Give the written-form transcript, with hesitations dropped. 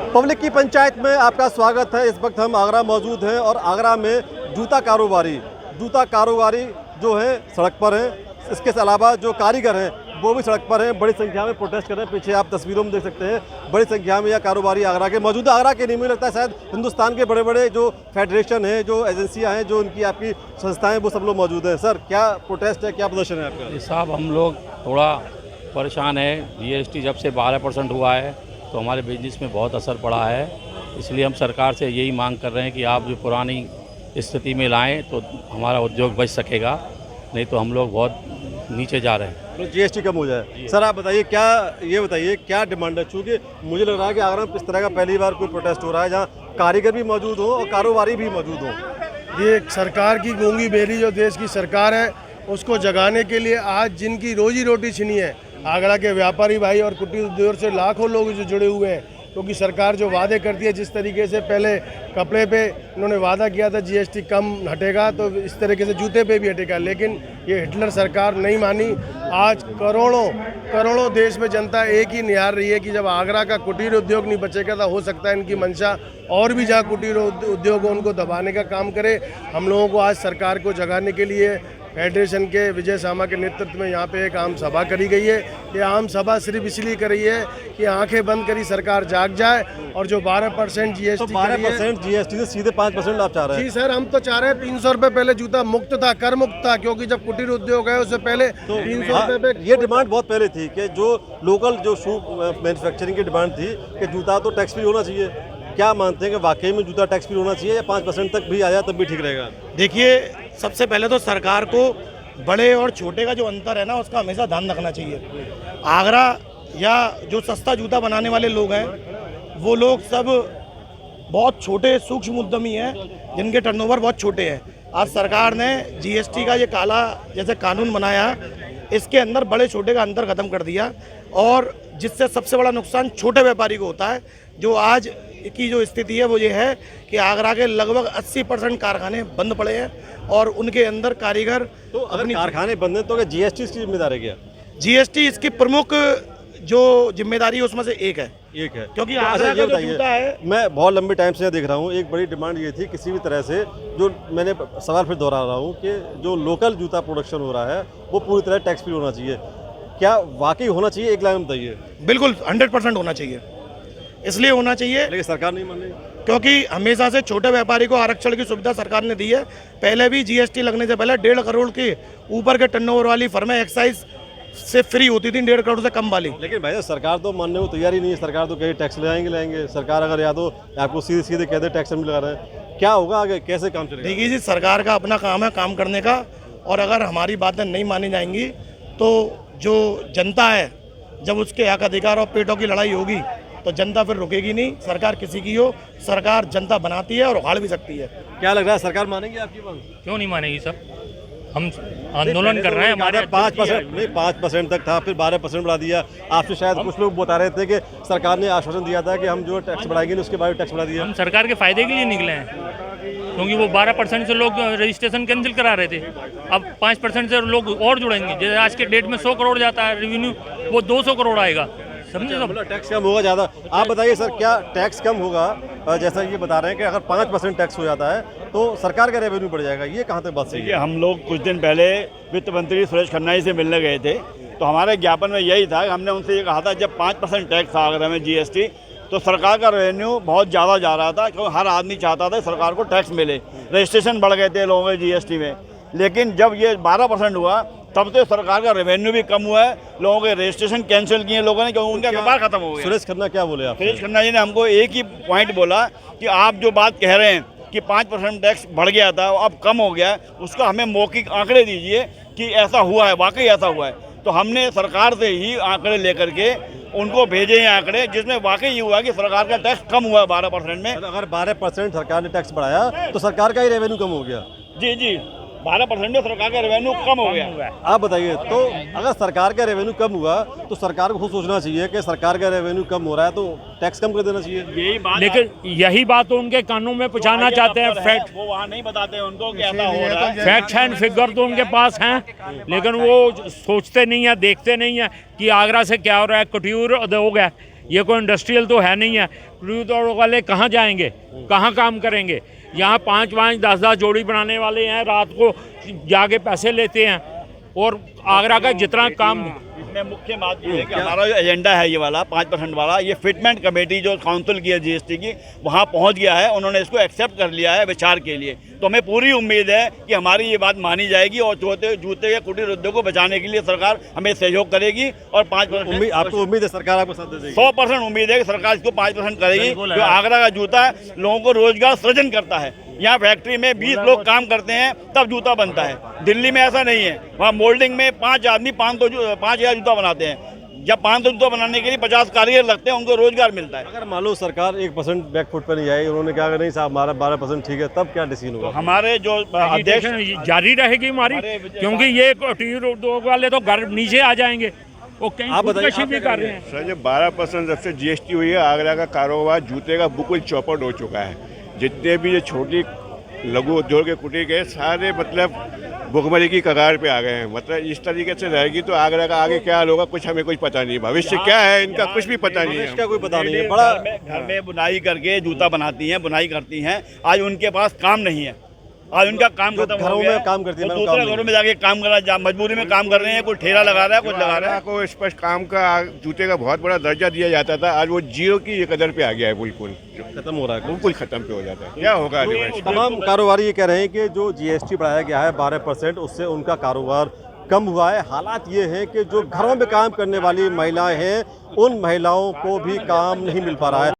Public की पंचायत में आपका स्वागत है। इस वक्त हम आगरा मौजूद हैं और आगरा में जूता कारोबारी जो है सड़क पर हैं। इसके अलावा जो कारीगर हैं वो भी सड़क पर हैं, बड़ी संख्या में प्रोटेस्ट कर रहे हैं। पीछे आप तस्वीरों में देख सकते हैं बड़ी संख्या में यह कारोबारी आगरा के मौजूद है। आगरा के नहीं, मुझे लगता है शायद हिंदुस्तान के बड़े बड़े जो फेडरेशन हैं, जो एजेंसियाँ हैं, जो उनकी आपकी संस्थाएँ, वो सब लोग मौजूद हैं। सर, क्या प्रोटेस्ट है, क्या प्रदर्शन है आपका? साहब, हम लोग थोड़ा परेशान है। जीएसटी जब से 12% हुआ है तो हमारे बिजनेस में बहुत असर पड़ा है। इसलिए हम सरकार से यही मांग कर रहे हैं कि आप जो पुरानी स्थिति में लाएं तो हमारा उद्योग बच सकेगा, नहीं तो हम लोग बहुत नीचे जा रहे हैं। तो जीएसटी कम हो जाए। सर, आप बताइए क्या डिमांड है? चूँकि मुझे लग रहा है कि आगरा में इस तरह का पहली बार कोई प्रोटेस्ट हो रहा है जहाँ कारीगर भी मौजूद हो और कारोबारी भी मौजूद हो। ये सरकार की गूंगी बेली जो देश की सरकार है उसको जगाने के लिए आज जिनकी रोजी रोटी छिनी है, आगरा के व्यापारी भाई और कुटीर उद्योग से लाखों लोग जो जुड़े हुए हैं, क्योंकि सरकार जो वादे करती है, जिस तरीके से पहले कपड़े पे उन्होंने वादा किया था जीएसटी कम हटेगा, तो इस तरीके से जूते पे भी हटेगा, लेकिन ये हिटलर सरकार नहीं मानी। आज करोड़ों देश में जनता एक ही निहार रही है कि जब आगरा का कुटीर उद्योग नहीं बचेगा तो हो सकता है इनकी मंशा और भी जहाँ कुटीर उद्योग हो उनको दबाने का काम करे। हम लोगों को आज सरकार को जगाने के लिए फेडरेशन के विजय सामा के नेतृत्व में यहाँ पे एक आम सभा करी गई है। ये आम सभा सिर्फ इसलिए करी है कि आंखें बंद करी सरकार जाग जाए और जो 12% जीएसटी, तो 12% जीएसटी से सीधे 5% आप चाह रहे हैं? जी सर, हम तो चाह रहे हैं 300 रुपये पहले जूता मुक्त था, कर मुक्त था, क्योंकि जब कुटीर उद्योग है उससे पहले तो 300 रुपये पे ये डिमांड बहुत पहले थी कि जो लोकल जो शू मैन्युफैक्चरिंग की डिमांड थी कि जूता तो टैक्स फ्री होना चाहिए। क्या मानते हैं कि वाकई में जूता टैक्स फ्री होना चाहिए या 5% तक भी आया तब भी ठीक रहेगा? देखिए, सबसे पहले तो सरकार को बड़े और छोटे का जो अंतर है ना, उसका हमेशा ध्यान रखना चाहिए। आगरा या जो सस्ता जूता बनाने वाले लोग हैं वो लोग सब बहुत छोटे सूक्ष्म उद्यमी हैं जिनके टर्नओवर बहुत छोटे हैं। आज सरकार ने जीएसटी का ये काला जैसे कानून बनाया, इसके अंदर बड़े छोटे का अंतर खत्म कर दिया और जिससे सबसे बड़ा नुकसान छोटे व्यापारी को होता है। जो आज की जो स्थिति है वो ये है कि आगरा के लगभग 80% कारखाने बंद पड़े हैं और उनके अंदर कारीगर तो अगर कारखाने बंद हैं तो जीएसटी इसकी जिम्मेदारी है क्या? जीएसटी इसकी प्रमुख जो जिम्मेदारी है उसमें से एक है, क्योंकि तो आगरा का जो जूता है। मैं बहुत लंबे टाइम से देख रहा हूँ, एक बड़ी डिमांड ये थी किसी भी तरह से, जो मैंने सवाल फिर दोहरा रहा हूँ कि जो लोकल जूता प्रोडक्शन हो रहा है वो पूरी तरह टैक्स फ्री होना चाहिए। क्या वाकई होना चाहिए? एक लाइन में बताइए। बिल्कुल 100% होना चाहिए। इसलिए होना चाहिए लेकिन सरकार नहीं मान रही, क्योंकि हमेशा से छोटे व्यापारी को आरक्षण की सुविधा सरकार ने दी है। पहले भी जीएसटी लगने से पहले 1.5 करोड़ के ऊपर के टर्नओवर वाली फर्में एक्साइज से फ्री होती थी, 1.5 करोड़ से कम वाली। लेकिन भाई सरकार तो मानने को तैयार ही नहीं है। सरकार तो कहीं टैक्स लाएंगे। सरकार अगर या तो आपको सीधे कह दे टैक्स हम लगा रहे हैं, क्या होगा आगे? कैसे काम चलेगा? देखिए जी, सरकार का अपना काम है काम करने का, और अगर हमारी बातें नहीं मानी जाएंगी तो जो जनता है, जब उसके हक अधिकार और पेटों की लड़ाई होगी तो जनता फिर रुकेगी नहीं। सरकार किसी की हो, सरकार जनता बनाती है और उखाड़ भी सकती है। क्या लग रहा है सरकार मानेगी आपकी मांग? क्यों नहीं मानेगी सर? हम आंदोलन कर रहे हैं। हमारे 5% तक था, फिर 12% बढ़ा दिया। आपसे शायद कुछ लोग बता रहे थे कि सरकार ने आश्वासन दिया था कि हम जो टैक्स बढ़ाएंगे उसके बाद टैक्स बढ़ा दिया। हम सरकार के फायदे के लिए निकले हैं, क्योंकि वो 12% से लोग रजिस्ट्रेशन कैंसिल करा रहे थे। अब 5% से लोग और जुड़ेंगे। जैसे आज के डेट में 100 करोड़ जाता है रेवेन्यू, वो 200 करोड़ आएगा। समझे? मतलब टैक्स कम होगा ज़्यादा। आप बताइए सर, क्या टैक्स कम होगा? जैसा ये बता रहे हैं कि अगर 5% टैक्स हो जाता है तो सरकार का रेवेन्यू बढ़ जाएगा, ये कहाँ तक बात सही है? हम लोग कुछ दिन पहले वित्त मंत्री सुरेश खन्ना जी से मिलने गए थे, तो हमारे ज्ञापन में यही था कि हमने उनसे ये कहा था जब 5% टैक्स था आगरा में जीएसटी, तो सरकार का रेवेन्यू बहुत ज़्यादा जा रहा था, क्योंकि हर आदमी चाहता था सरकार को टैक्स मिले। रजिस्ट्रेशन बढ़ गए थे लोगों के जीएसटी में, लेकिन जब ये 12% हुआ तब से सरकार का रेवेन्यू भी कम हुआ है। लोगों के रजिस्ट्रेशन कैंसिल किए लोगों ने, क्योंकि उनका व्यापार खत्म हो गया। सुरेश खन्ना क्या बोले आप? सुरेश खन्ना जी ने हमको एक ही पॉइंट बोला कि आप जो बात कह रहे हैं कि 5% टैक्स बढ़ गया था अब कम हो गया, उसका हमें मौखिक आंकड़े दीजिए कि ऐसा हुआ है, वाकई ऐसा हुआ है। तो हमने सरकार से ही आंकड़े लेकर के उनको भेजे हैं आंकड़े, जिसमें वाकई ये हुआ कि सरकार का टैक्स कम हुआ है 12% में। अगर 12% सरकार ने टैक्स बढ़ाया तो सरकार का ही रेवेन्यू कम हो गया। जी 12% में सरकार का रेवेन्यू कम हो गया। आप बताइए, तो अगर सरकार का रेवेन्यू कम हुआ तो सरकार को खुद सोचना चाहिए कि सरकार का रेवेन्यू कम हो रहा है तो टैक्स कम कर देना चाहिए। यही बात, लेकिन यही बात तो उनके कानून में पहुंचाना चाहते हैं। फैक्ट वो वहाँ नहीं बताते हैं उनको कि ऐसा हो रहा है। फैक्ट एंड फिगर तो उनके पास हैं, लेकिन वो सोचते नहीं है, देखते नहीं है कि आगरा से क्या हो रहा है। कुटीर उद्योग है, ये कोई इंडस्ट्रियल तो है नहीं है। कुटी उद्योग वाले कहाँ जाएंगे, कहाँ काम करेंगे? यहाँ 5-5, 10-10 जोड़ी बनाने वाले हैं, रात को जाके पैसे लेते हैं। और आगरा का जितना काम, इसमें मुख्य बात ये है कि हमारा जो एजेंडा है ये वाला 5% वाला, ये फिटमेंट कमेटी जो काउंसिल की है जीएसटी की, वहाँ पहुँच गया है, उन्होंने इसको एक्सेप्ट कर लिया है विचार के लिए। तो हमें पूरी उम्मीद है कि हमारी ये बात मानी जाएगी और जूते के कुटीर उद्योग को बचाने के लिए सरकार हमें सहयोग करेगी। और 5% आपको उम्मीद है सरकार आपको साथ दे देगी? 100% उम्मीद है कि सरकार इसको 5% करेगी। जो आगरा का जूता लोगों को रोजगार सृजन करता है। यहाँ फैक्ट्री में 20 लोग काम करते हैं तब जूता बनता है। दिल्ली में ऐसा नहीं है, वहाँ मोल्डिंग में 5 आदमी 5,000 जूता बनाते हैं। जब 500 जूता बनाने के लिए 50 कारीगर लगते हैं, उनको रोजगार मिलता है। अगर मान लो सरकार 1% बैकफुट पर नहीं आई, उन्होंने कहा कि नहीं साहब हमारा 12% ठीक है, तब क्या डिसीजन होगा? हमारे जो अध्यक्ष जारी रहेगी हमारी, क्योंकि ये कुटीर उद्योग वाले तो घर नीचे आ जाएंगे। वो कहीं खुदकशी भी कर रहे हैं। सर, जो 12% जब से जीएसटी हुई है, आगरा का कारोबार जूते का बिल्कुल चौपट हो चुका है। जितने भी ये छोटी लघु उद्योग के कुटीर के सारे मतलब भुखमरी की कगार पे आ गए हैं। मतलब इस तरीके से रहेगी तो आगरा का आगे क्या हाल होगा कुछ हमें कुछ पता नहीं। भविष्य क्या है इनका कुछ भी पता नहीं है। इसका कोई पता नहीं है। बड़ा घर में बुनाई करके जूता बनाती हैं, बुनाई करती हैं। आज उनके पास काम नहीं है, आज उनका काम खत्म हो घरों गया। में काम करती है, दूसरे घरों में जाके काम करना, मजबूरी में काम कर रहे हैं। कोई ठेला लगा रहा है, कुछ लगा रहा है। को स्पष्ट काम का जूते का बहुत बड़ा दर्जा दिया जाता था, आज वो जीरो की ये कदर पे आ गया है। बिल्कुल खत्म हो रहा है, बिल्कुल खत्म पे हो जाता है। क्या होगा आगे बढ़ के? तमाम कारोबारी ये कह रहे हैं कि जो जीएसटी बढ़ाया गया है 12%, उससे उनका कारोबार कम हुआ है। हालात ये हैं कि जो घरों में काम करने वाली महिलाएं हैं, उन महिलाओं को भी काम नहीं मिल पा रहा है।